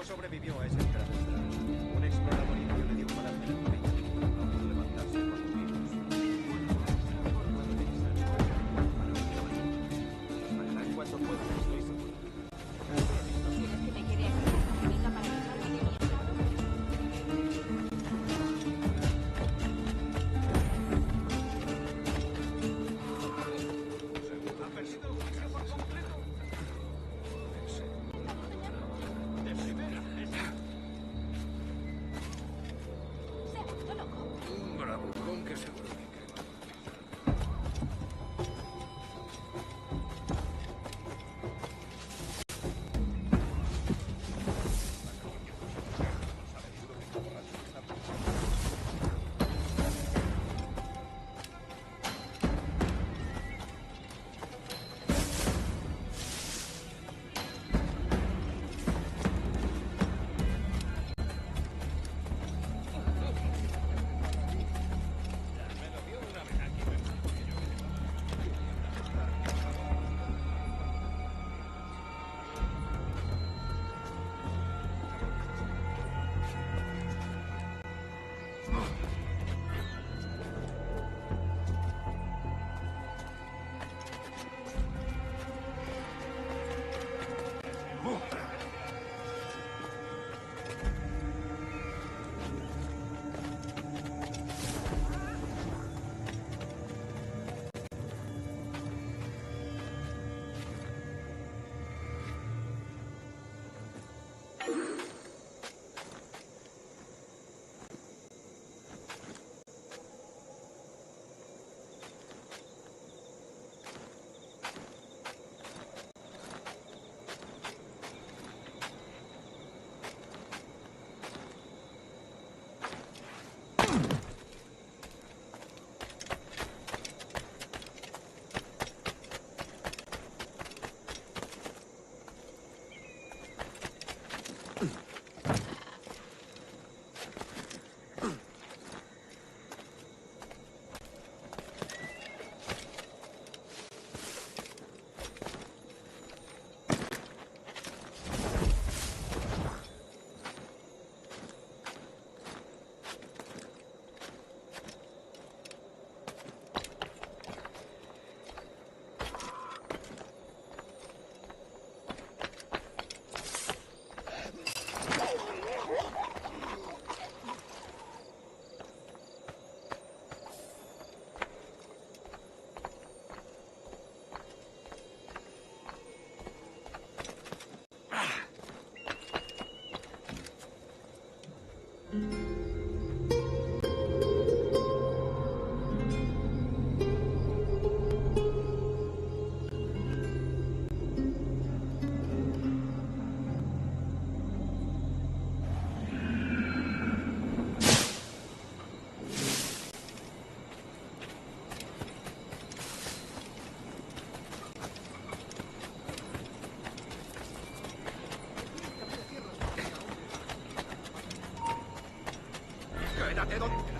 sobrevivió a ese trato. Un explorador indio le dio un balazo en el tobillo y no pudo levantarse por sus mismos. Bajarán cuanto puedan, estoy seguro. ¿Quieres que me quede aquí en esta bonita para dejarme de mierda? ¿Ha perdido el juicio por completo? De primera. Se ha vuelto loco. Un bravucón que seguro que crema. Quédate donde te la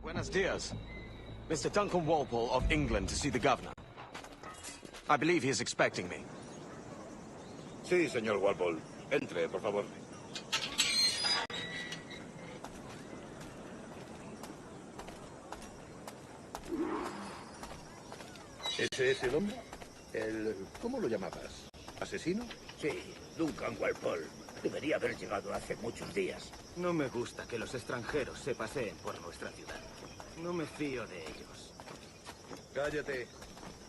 Buenos dias. Mr. Duncan Walpole of England to see the governor. I believe he is expecting me. Sí, señor Walpole. Entre, por favor. ¿Ese es el hombre? ¿Cómo lo llamabas? ¿Asesino? Sí, Duncan Walpole. Debería haber llegado hace muchos días. No me gusta que los extranjeros se paseen por nuestra ciudad. No me fío de ellos. Cállate.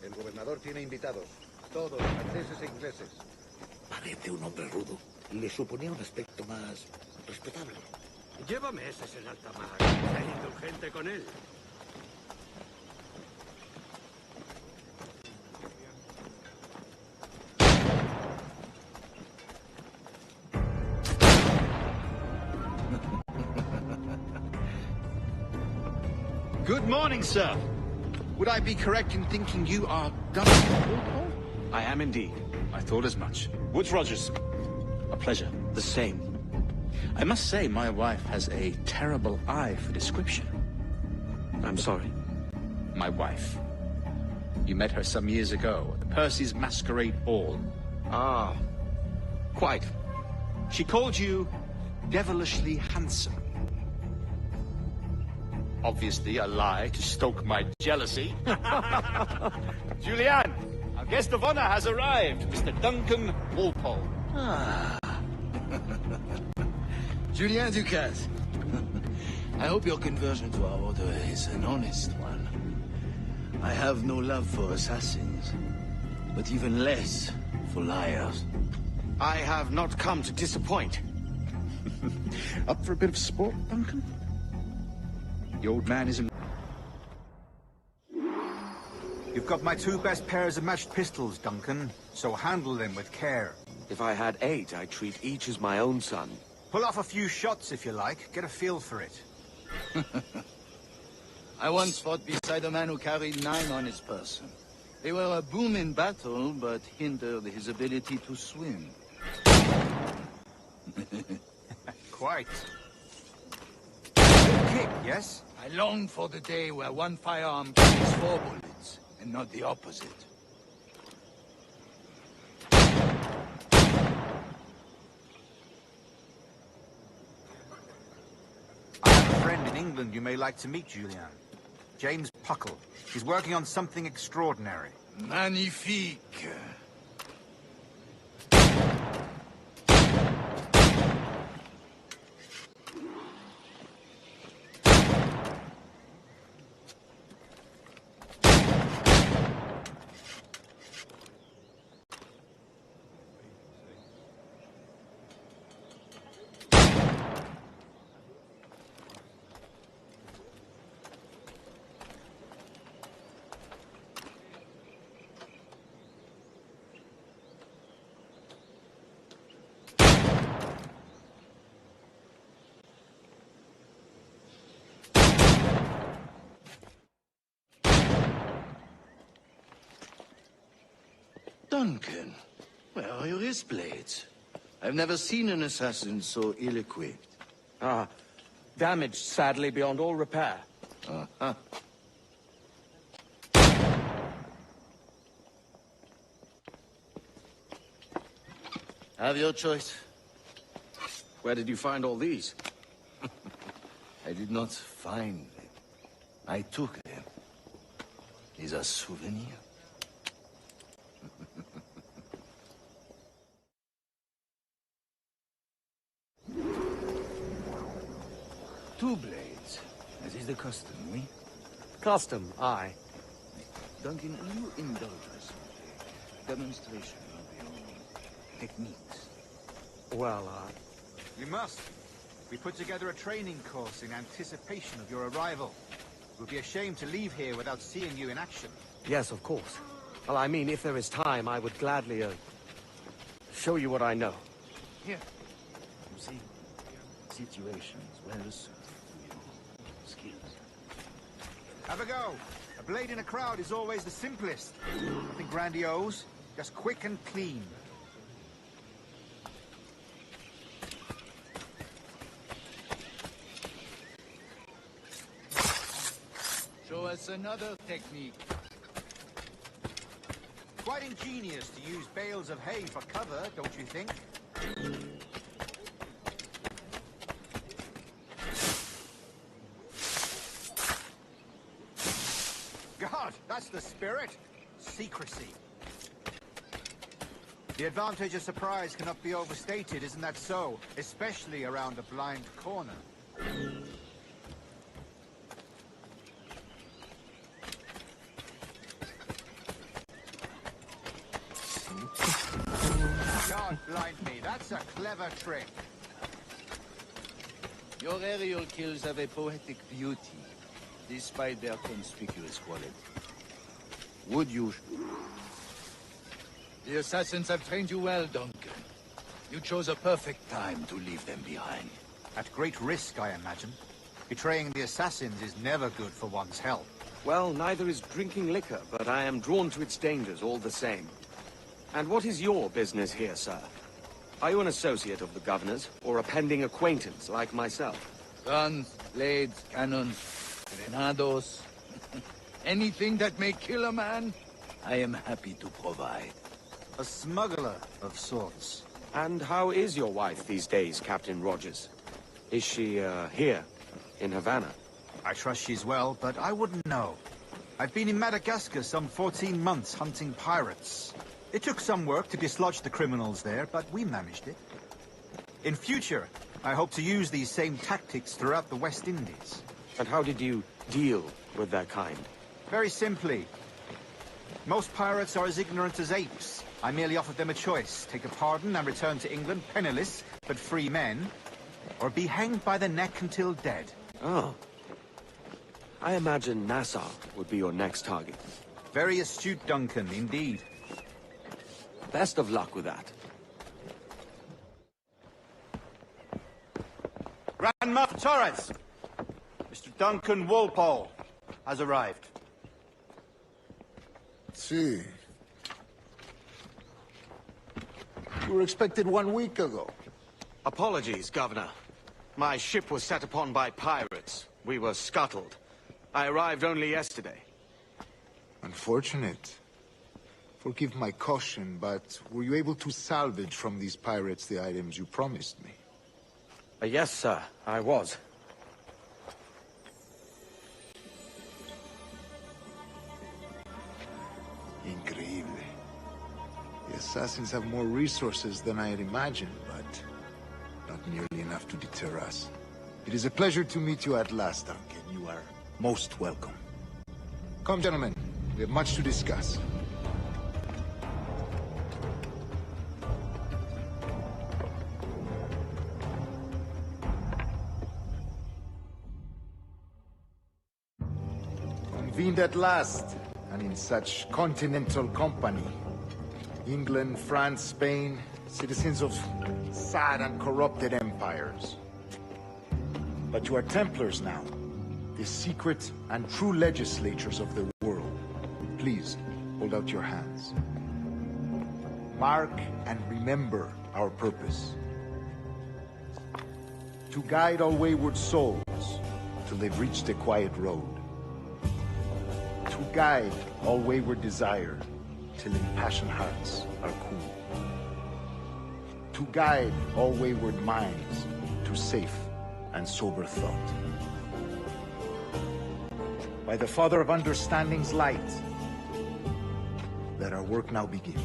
El gobernador tiene invitados. Todos, franceses e ingleses. Parece un hombre rudo. Le suponía un aspecto más respetable. Lleva meses en alta mar. Sé indulgente con él. Good morning, sir. Would I be correct in thinking you are Duncan? I am indeed. I thought as much. Woods Rogers. A pleasure. The same. I must say my wife has a terrible eye for description. I'm sorry. My wife. You met her some years ago at the Percy's Masquerade Ball. Ah, quite. She called you devilishly handsome. Obviously a lie to stoke my jealousy. Julianne, our guest of honor has arrived, Mr. Duncan Walpole. Julien Ducasse. I hope your conversion to our order is an honest one. I have no love for assassins, but even less for liars. I have not come to disappoint. Up for a bit of sport, Duncan? The old man isn't... You've got my 2 best pairs of matched pistols, Duncan, so handle them with care. If I had 8, I'd treat each as my own son. Pull off a few shots if you like, get a feel for it. I once fought beside a man who carried 9 on his person. They were a boom in battle, but hindered his ability to swim. Quite. Good kick, yes? I long for the day where one firearm carries 4 bullets, and not the opposite. I have a friend in England you may like to meet, Julian. James Puckle. He's working on something extraordinary. Magnifique. Duncan, where are your wrist blades? I've never seen an assassin so ill-equipped. Ah, damaged sadly beyond all repair. Uh-huh. Have your choice. Where did you find all these? I did not find them. I took them. These are souvenirs. 2 blades, as is the custom, oui? Custom, aye. Duncan, will you indulge us with a demonstration of your techniques? Well, You must. We put together a training course in anticipation of your arrival. It would be a shame to leave here without seeing you in action. yes, of course. Well, I mean, if there is time, I would gladly, show you what I know. Here. You see, situations well suited to your skills. Have a go. A blade in a crowd is always the simplest. Nothing grandiose, just quick and clean. Show us another technique. Quite ingenious to use bales of hay for cover, don't you think? God, that's the spirit. secrecy. The advantage of surprise cannot be overstated, isn't that so? Especially around a blind corner. God blind me, that's a clever trick. Your aerial kills have a poetic beauty, despite their conspicuous quality. Would you... The assassins have trained you well, Duncan. You chose a perfect time to leave them behind. At great risk, I imagine. Betraying the assassins is never good for one's health. Well, neither is drinking liquor, but I am drawn to its dangers all the same. And what is your business here, sir? Are you an associate of the governor's, or a pending acquaintance like myself? Guns, blades, cannons, grenados, anything that may kill a man, I am happy to provide. A smuggler of sorts. And how is your wife these days, Captain Rogers? Is she, here, in Havana? I trust she's well, but I wouldn't know. I've been in Madagascar some 14 months hunting pirates. It took some work to dislodge the criminals there, but we managed it. In future, I hope to use these same tactics throughout the West Indies. And how did you deal with their kind? Very simply. Most pirates are as ignorant as apes. I merely offered them a choice. Take a pardon and return to England penniless, but free men, or be hanged by the neck until dead. Oh. I imagine Nassau would be your next target. Very astute, Duncan, indeed. Best of luck with that. Grand Moff Torres! Mr. Duncan Walpole has arrived. See. You were expected 1 week ago. Apologies, Governor. My ship was set upon by pirates. We were scuttled. I arrived only yesterday. Unfortunate. Forgive my caution, but were you able to salvage from these pirates the items you promised me? Yes, sir, I was. Increíble. The assassins have more resources than I had imagined, but not nearly enough to deter us. It is a pleasure to meet you at last, Duncan. You are most welcome. Come, gentlemen. We have much to discuss. Convened at last, and in such continental company. England, France, Spain, citizens of sad and corrupted empires. But you are Templars now, the secret and true legislators of the world. Please, hold out your hands. Mark and remember our purpose. To guide all wayward souls till they've reached a quiet road. To guide all wayward desire till impassioned hearts are cool. To guide all wayward minds to safe and sober thought. By the Father of Understanding's light, let our work now begin.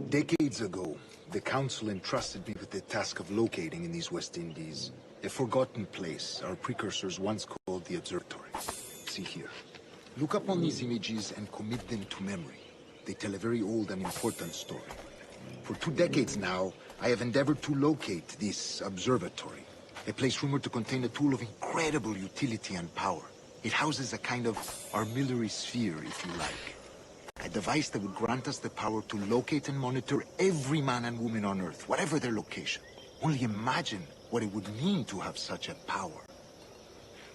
Decades ago, the Council entrusted me with the task of locating in these West Indies a forgotten place our precursors once called the Observatory. See here. Look upon these images and commit them to memory. They tell a very old and important story. For 2 decades now, I have endeavored to locate this observatory, a place rumored to contain a tool of incredible utility and power. It houses a kind of armillary sphere, if you like. A device that would grant us the power to locate and monitor every man and woman on Earth, whatever their location. Only imagine what it would mean to have such a power.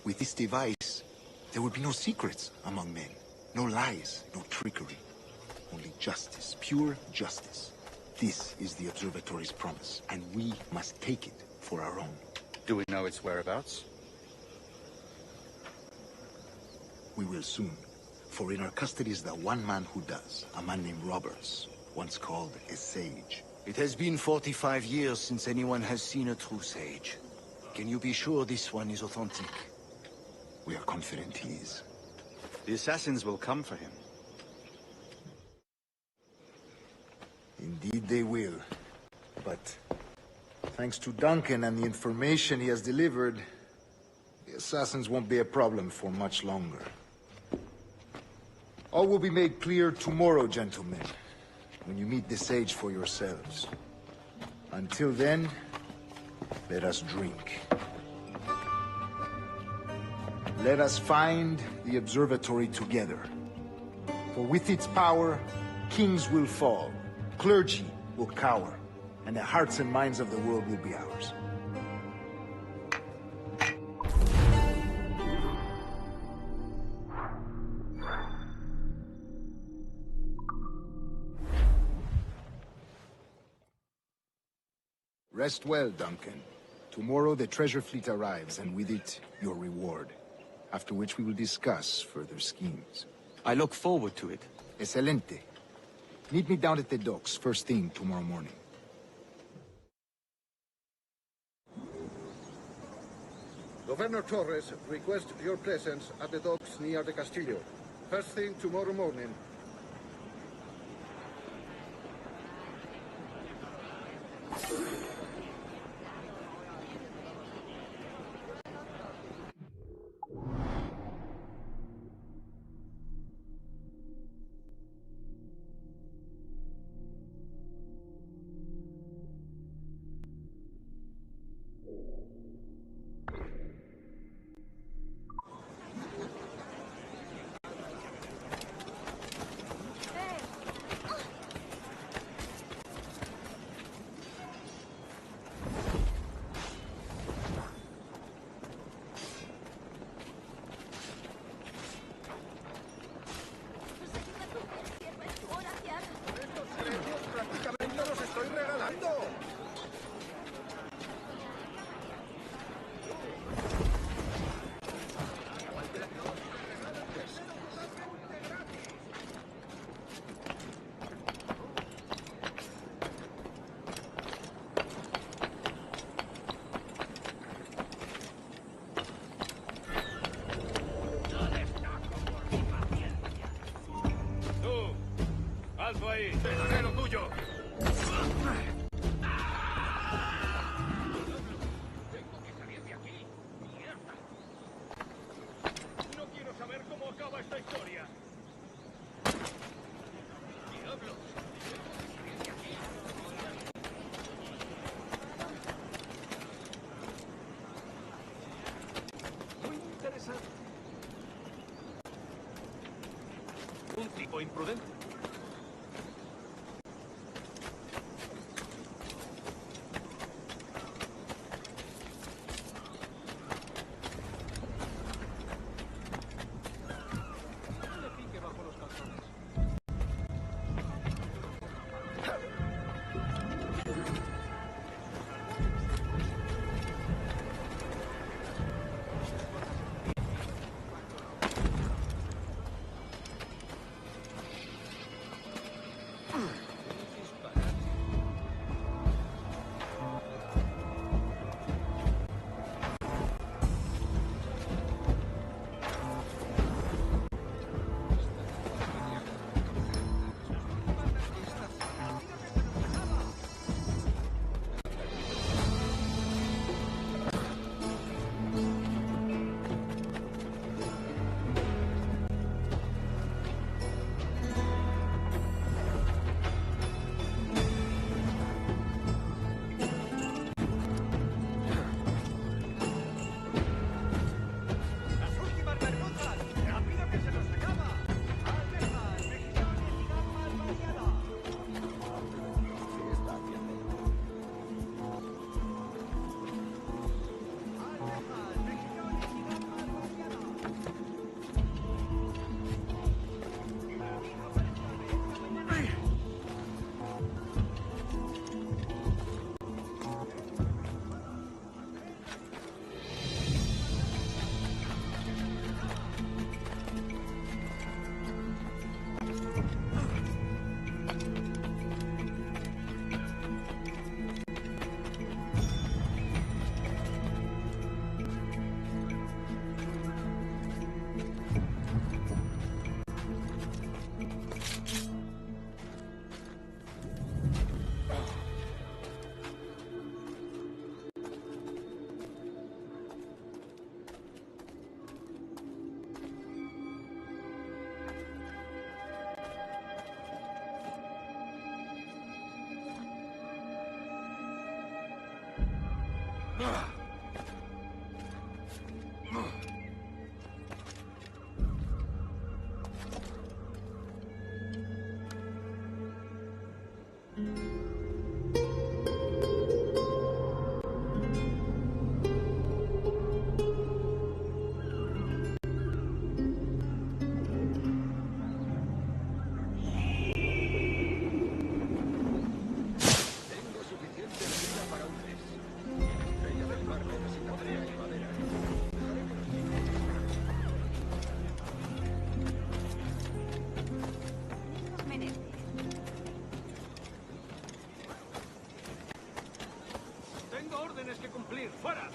With this device, there would be no secrets among men, no lies, no trickery. Only justice, pure justice. This is the observatory's promise, and we must take it for our own. Do we know its whereabouts? We will soon. For in our custody is the one man who does, a man named Roberts, once called a sage. It has been 45 years since anyone has seen a true sage. Can you be sure this one is authentic? We are confident he is. The assassins will come for him. Indeed they will. But thanks to Duncan and the information he has delivered, the assassins won't be a problem for much longer. All will be made clear tomorrow, gentlemen, when you meet the sage for yourselves. Until then, let us drink. Let us find the observatory together. For with its power, kings will fall, clergy will cower, and the hearts and minds of the world will be ours. Rest well, Duncan. Tomorrow the treasure fleet arrives, and with it, your reward. After which we will discuss further schemes. I look forward to it. Excelente. Meet me down at the docks first thing tomorrow morning. Governor Torres requests your presence at the docks near the Castillo. First thing tomorrow morning. Un tipo imprudente. Tengo órdenes que cumplir. ¡Fuera!